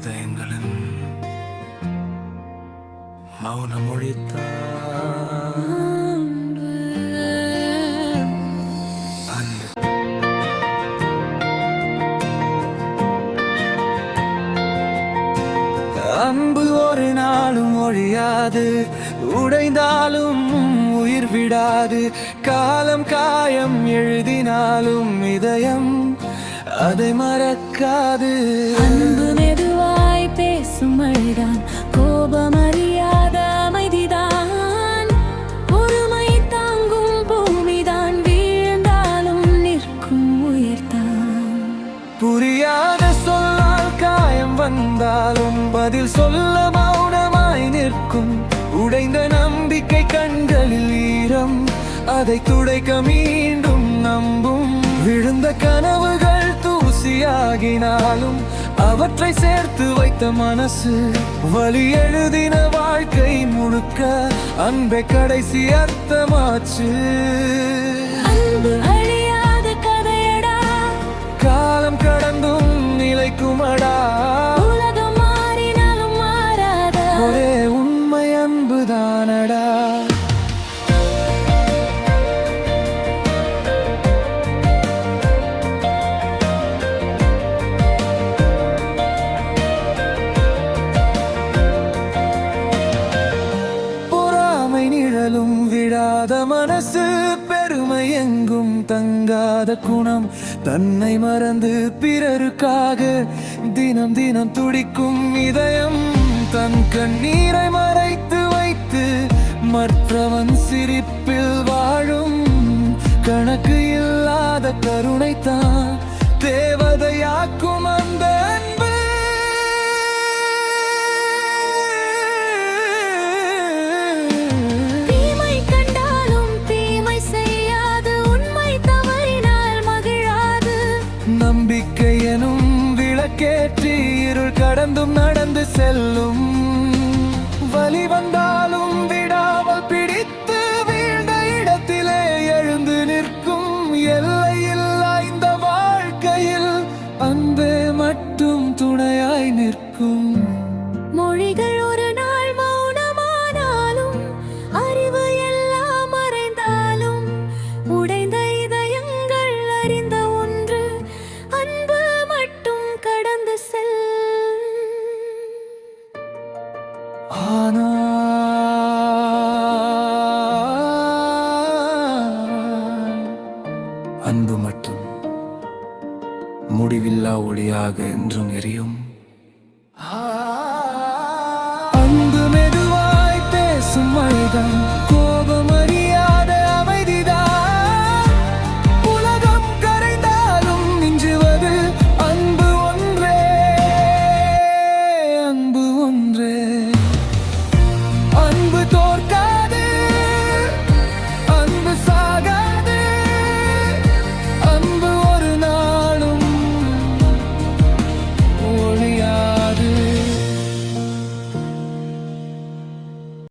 இதயங்களின் மௌனமொழித்தான் அன்பு. அன்பு ஒரு நாளும் ஒழியாது, உடைந்தாலும் உயிர் விடாது. காலம் காயம் எழுதினாலும் இதயம் அதை மறக்காது. அன்பு மெதுவாய் பேசும் மழைதான், கோபம் அறியாத அமைதிதான். பொறுமை தாங்கும் பூமிதான், வீழ்ந்தாலும் நிற்கும் உயிர்தான். புரியாத சொல்லால் காயம் வந்தாலும் பதில் சொல்ல மௌனமாய் நிற்கும். உடைந்த நம்பிக்கை கண்களில் ஈரம், அதை துடைக்க மீண்டும் நம்பும். விழுந்த கனவுகள் தூசியாகினாலும் அவற்றை சேர்த்து வைத்த மனசு. வழி எழுதின வாழ்க்கை முழுக்க அன்பே கடைசி அர்த்தமாச்சு. அன்பு அழியாத கதையடா, காலம் கடந்தும் நிலைக்குமடா. உலகம் மாறினாலும் மாறாத ஒரே உண்மை அன்புதானடா. நிழலும் விழாத மனசு, பெருமை எங்கும் தங்காத குணம். தன்னை மறந்து பிறருக்காக தினம் தினம் துடிக்கும் இதயம். தன் கண்ணீரை மறைத்து வைத்து மற்றவன் சிரிப்பில் வாழும். கணக்கு இல்லாத கருணைத்தான் தேவதையாக்கும் அந்த அன்பு. நம்பிக்கை எனும் விளக்கேற்றி இருள் கடந்தும் நடந்து செல்லும். வலி வந்தாலும் விடாமல் பிடித்து வீழ்ந்த இடத்திலே எழுந்து நிற்கும். எல்லை இல்லா இந்த வாழ்க்கையில் அன்பே மட்டும் துணையாய் நிற்கும். மொழிகள் ஒரு நாள் மௌனமானாலும், அறிவு எல்லாம் மறைந்தாலும், உடைந்த இதயங்கள் அறிந்த ஒன்று, அன்பு மட்டும் கடந்து செல். அன்பு மட்டும் முடிவில்லா ஒளியாக என்றும் எரியும். அன்பு மெதுவாய் பேசும் மழைதான்,